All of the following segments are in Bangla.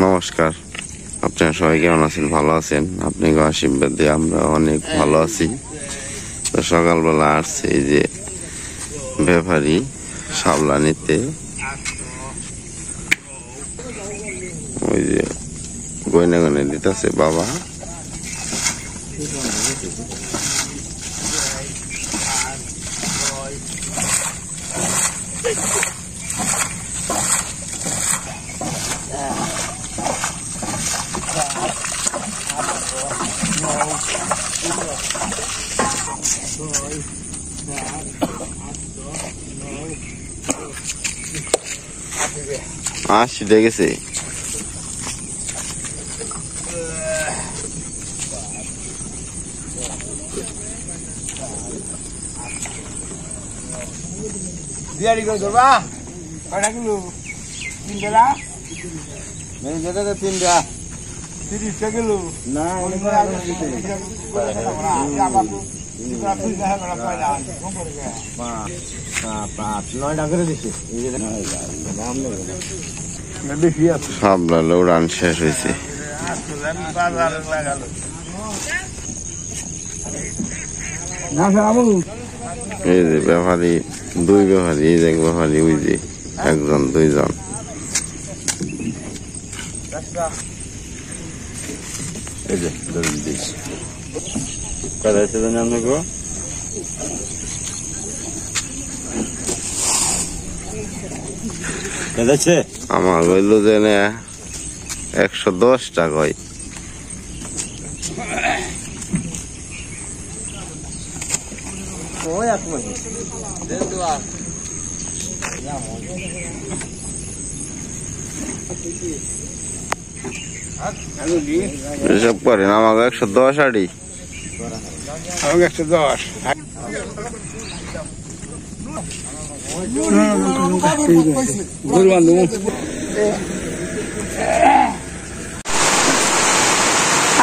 নমস্কার, আপনারা সবাই কেমন আছেন? ভালো আছেন? আপনি আশীর্বাদ দিয়ে আমরা অনেক ভালো আছি। তো সকালবেলা আসছে এই যে ব্যাপারী শাপলা নিতে, ওই যে গয়না গয়না দিতেছে বাবা। আসছে গেছে বিয়ারি করে ধরবা কয়টা কিলো? 3 টাকা মেয়ে যেটা 3 টাকা 30 টাকা কিলো না শাপলা উড়ান শেষ হয়েছে। এই যে ব্যাপারী, দুই ব্যাপারী, এই যে এক ব্যাপারী, ওই যে একজন দুইজন। এই যে আমার হইল যে 110 টাকা। এসব করেন আমাকে 110 আড়ি, আমাকে 110।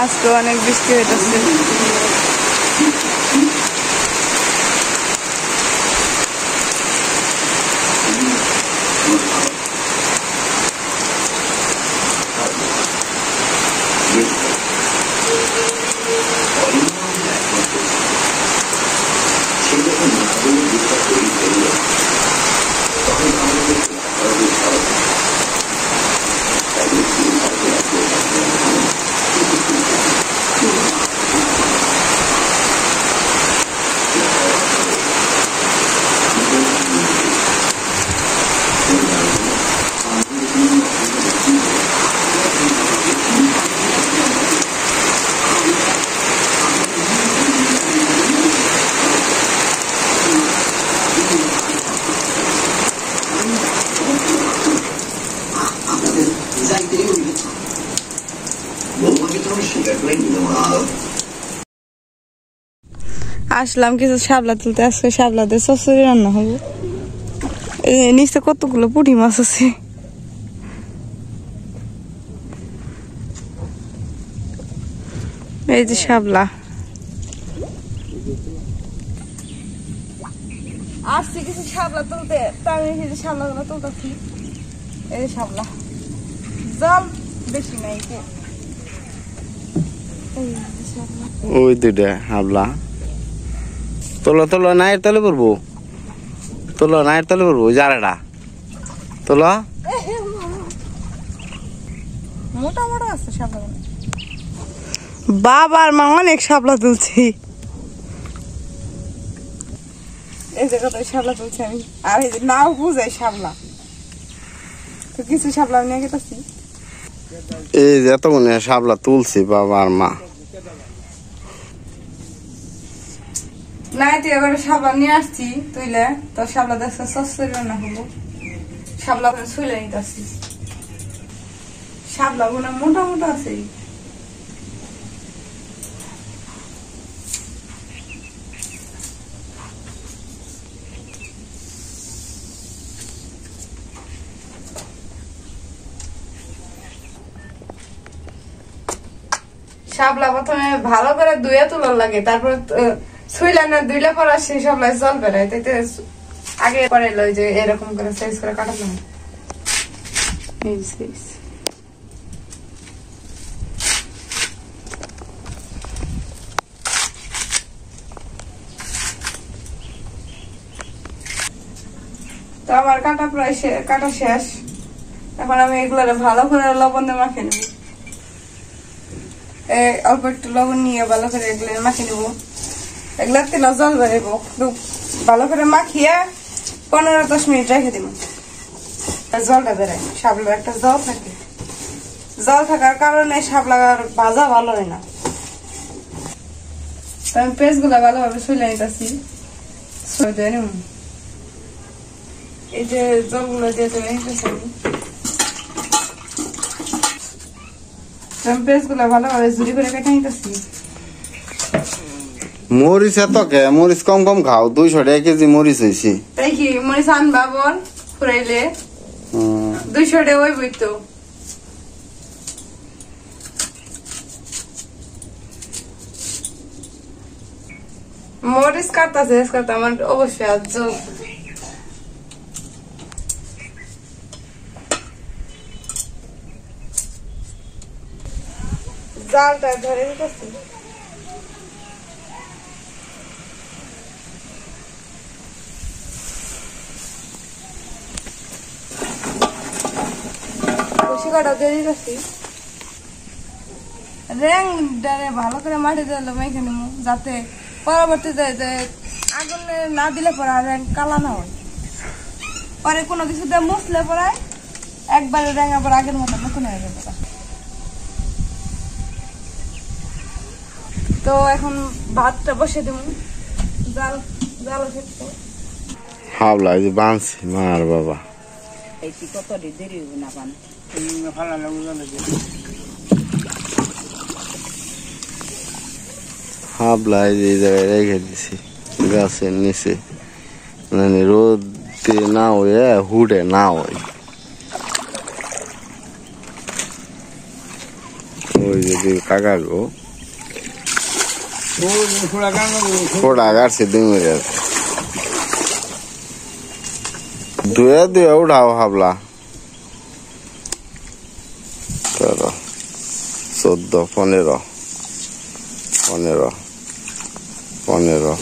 আজকে অনেক বৃষ্টি হইতেছে। আসলাম কিছু শাপলা তুলতে। আজকে শাপলা দিয়ে চচ্চড়ি রান্না হবে। নিচে কতগুলো পুঁটি মাছ আছে। এই যে শাপলা আসছে কিছু শাপলা তুলতে, তাই আমি শাপলা গুলো তুলতেছি। এই যে শাপলা, জল বেশি নাই। ওই দুইটা শাপলা তোলো তোলো, নায়ের তলে পড়বো, তোলো নায়ের তলে পড়বো, জারাটা তোলো। মোটা মোটা আছে শাপলা। বাবার মা অনেক শাপলা তুলছি। এই জায়গাটায় শাপলা তুলছি আমি। আর এই যে নাও বুঝাই শাপলা, তো কিছু শাপলা আমি নিয়ে গেছি। এই যে এতক্ষণ শাপলা তুলছি বাবার মা। নাই তুই এবারে শাপলা নিয়ে আসছি তুইলে, তো শাপলা দেখছে চচ্চড়ি রান্না হবো। শাপলা ছুলে নিতে আসছি। শাপলা গুলো মোটা মোটা আছে। শাপলা প্রথমে ভালো করে ধুয়ে তোলার লাগে, তারপর ছুইলা না ধুইলে পর সেই শাপলায় জল বেড়ায়। তাইতে আগে পরে লই যে এরকম করে সাইজ করে কাটালাম। এই যে তো আমার কাটা প্রায় কাটা শেষ। এখন আমি এগুলো ভালো করে লবণ দিয়ে মাখিয়ে নেব। অল্প একটু লবণ নিয়ে ভালো করে এগুলো মাখিয়ে নেব। এগুলো তেল জল বেরোব, ভালো করে মাখিয়ে 15-10 মিনিট রেখে দিব। জলটা বেরোয়, শাপলার একটা জল থাকে, জল থাকার কারণে শাপলার ভাজা ভালো হয় না। আমি পেঁয়াজ গুলা ভালোভাবে ছুলে নিতেছি। এই যে জলগুলো দিয়ে চলে নিতেছি আমি পেঁয়াজ গুলা ভালোভাবে ঝুড়ি করে কেটে নিতেছি। মরিচ এত কে? মরিচ কম কম খাও, 200 টাকা কেজি মরিচ হয়েছে। তাই কি মরিচ আনবা বল ফুরাইলে 200 টাকা ওই বই তো। মরিচ কাটতেছে কাটতে আমার অবশ্যই আজ জালটা ধরে নিতেছি। কষিকাটা দিয়ে দিতেছি। র্যাংটারে ভালো করে মাটি দিলে মেখে নেবো, যাতে পরবর্তীতে আগুনে না দিলে পরে র্যাং কালা না হয়। পরে কোনো কিছু দিয়ে মুছলে পরে একবারে র্যাঙা পরে আগের মতো নতুন হয়ে যাবে। তো এখন ভাতটা বসে দেবো, জাল জাল হাবলা যে বাঁধছি মার বাবা। হাবলা এই জায়গায় রেখে দিছি গাছের নিচে, মানে রোদ না হয়ে হুডে না হয়। ওই যদি কাকা গো ফোড়া গাছে ডিমের ধুয়ে ধুয়ে উঠাও হাবলা। 13, 14, 15, 16,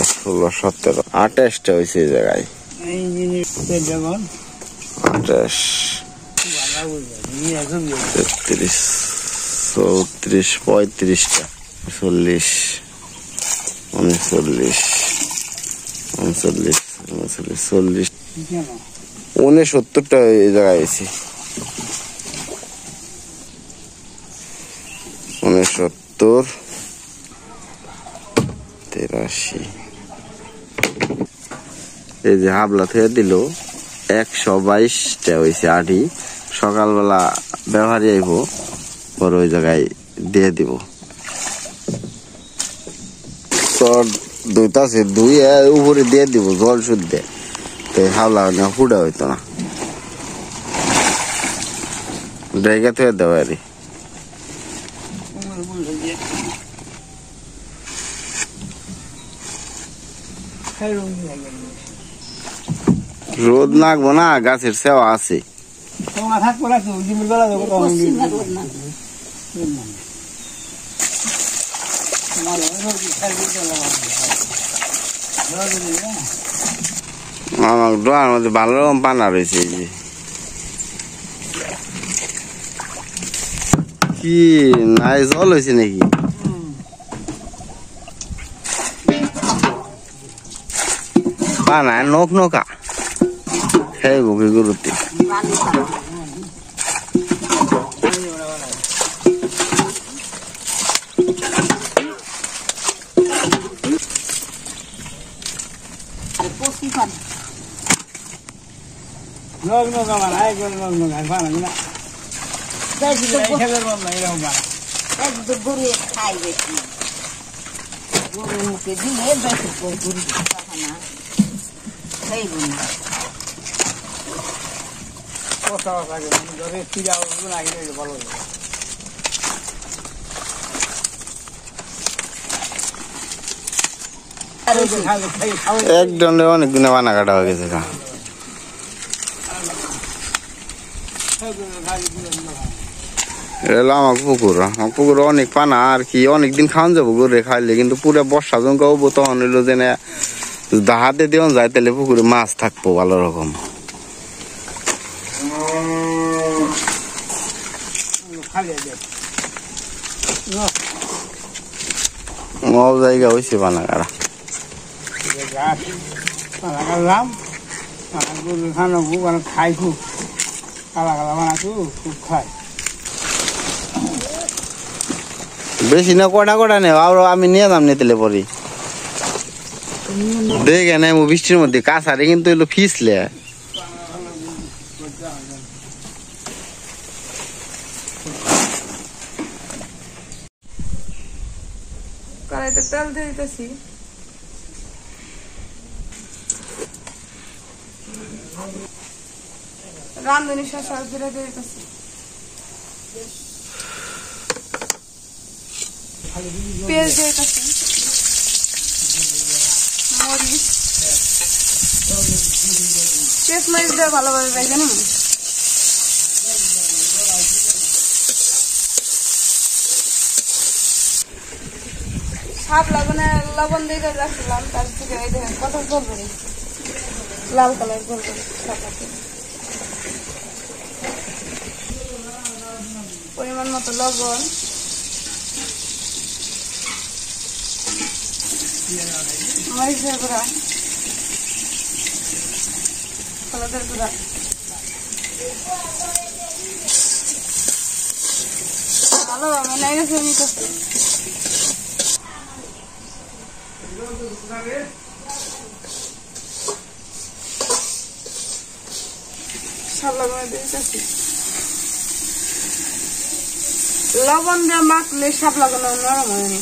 17, 17, 28টা হয়েছে এই জায়গায়। 28, 33, 34, 35টা, 40, 39, 39, 40, 69টা এই জায়গায় এসেছি। 69, 83। এই যে হাবলা থেকে দিল 122টা হয়েছে আটি। সকালবেলা ব্যবহারী আইব, পর ওই জায়গায় দিয়ে দিব। তোর দুইটাছে দুই উপরে দিয়ে দিব জল শুদ্ধে, তো হাবলা হুডা হইতো না। জায়গা থেকে দেওয়া আর রোদ লাগবো না, গাছের সেবা আছে। আমার ডোয়ার মধ্যে ভালো রকম পানা রয়েছে। এই যে কি নাই জল হয়েছে নাকি? পানা নখ নকা খাইব কি গরুতে? গরু খাই বেশি, গরু মুখে দিলে বেশি গরু না খাইব না। এক দণ্ডে অনেক দিনে বানা কাটা হয়ে গেছে। এটা আমার পুকুর অনেক পানা আর কি, অনেকদিন খাওয়ান যাবো গরু খাইলে, কিন্তু পুরো বর্ষা যখন খাবো তখন হইলো যে হাতে দেওয়া যায় তাহলে পুকুরে মাছ থাকবো ভালো রকম। জায়গা হয়েছে পানা কারা খাই খুব কালা কালা বানাতো খুব খাই। বেশি না কটা নেই আরো আমি নিয়ে দাম নিতে পরি দেখে নেই বৃষ্টির মধ্যে কাছারে কিন্তু এলো ফিসলে কড়াইতে তেল দিয়ে দিতেছি। রাঁধুনি শসা জিরা দিয়ে দিতেছি। পেঁয়াজ দিয়ে দিতেছি, মরিচ, পেঁয়াজ মরিচ দিয়ে ভালোভাবে ভেজে নেব। সাপ লাগানে লবণ দিয়ে রাখছিলাম, তার থেকে এই দেখেন কত জল বেড়ে লাল কালার জল বেড়ে। পরিমাণ মতো লবণ, মরিচের গুঁড়া, হলুদের গুঁড়া, ভালোভাবে নাইরে নিতেছি। লবণ দিয়ে মাখলে সাপ লাগানো নরম হয়নি।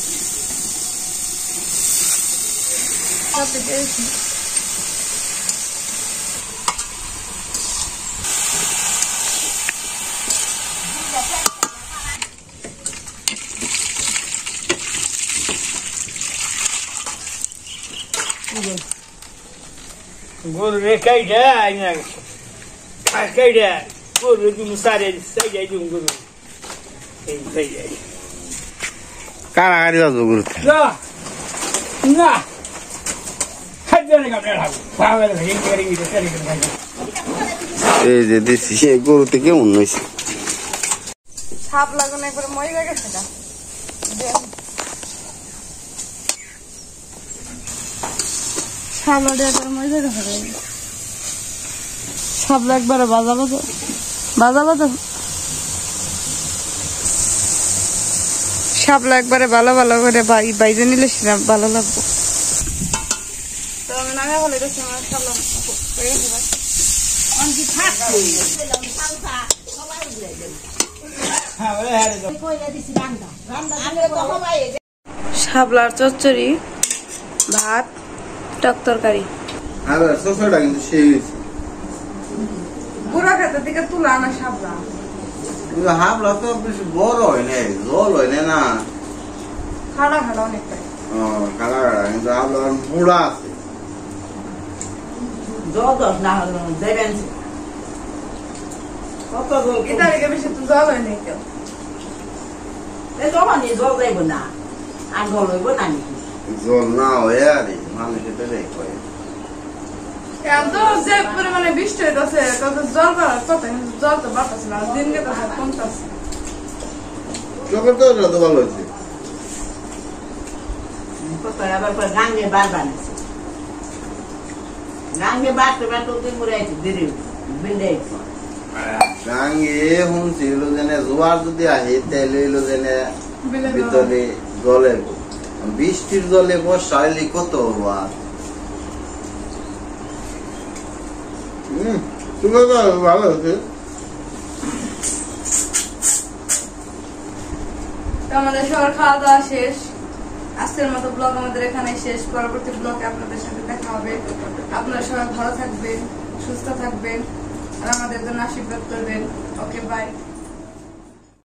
গরু রেখাই দেয় খাই দেয় গরু তুমি সারে যাই তুমি গরু এই খাই যায় কারাগারি বাজবো গুরুত্ব না এই যে দিচ্ছি গরুতে কেমন হয়েছে সাপ লাগানো একবারে মরে গেছে না। সাপলা একবারে মরে গেছে, সাপলা একবারে বাজা সাপলা একবারে ভালো ভালো করে বাইরে নিলে সেটা ভালো লাগবে। তো আমি নামে বলে দিচ্ছি আমার সাপলা শাপলার চচ্চড়ি, ভাত, টক তরকারি। কিন্তু সেই পুরা খেতে থেকে তুলা আনা শাপলা, কিন্তু হাবলা তো বেশি বড় হয় না, জল হয় না খাড়া অনেকটাই। কালা কিন্তু হাবলা বুড়া আছে। এটা বেশি তো জল হয় নাই কেউ। জল না হয়ে আরে মানুষের তো যে পরিমাণে বৃষ্টি হইতেছে তত জল বাড়ার কথা, কিন্তু জল তো বাড়তেছে না, দিনকে তো কমতেছে। চোখের তো যত ভালো হয়েছে শুনছি জোয়ার যদি আহে তাহলে হইলো জেনে ভিতরে জলে বৃষ্টির জলে বর্ষা হইলে কত আর ভালো হচ্ছে। আমাদের সবার খাওয়া দাওয়া শেষ, আজকের মতো ব্লগ আমাদের এখানে শেষ। পরবর্তী ব্লগে আপনাদের সাথে দেখা হবে। আপনারা সবাই ভালো থাকবেন, সুস্থ থাকবেন আর আমাদের জন্য আশীর্বাদ করবেন। ওকে, বাই।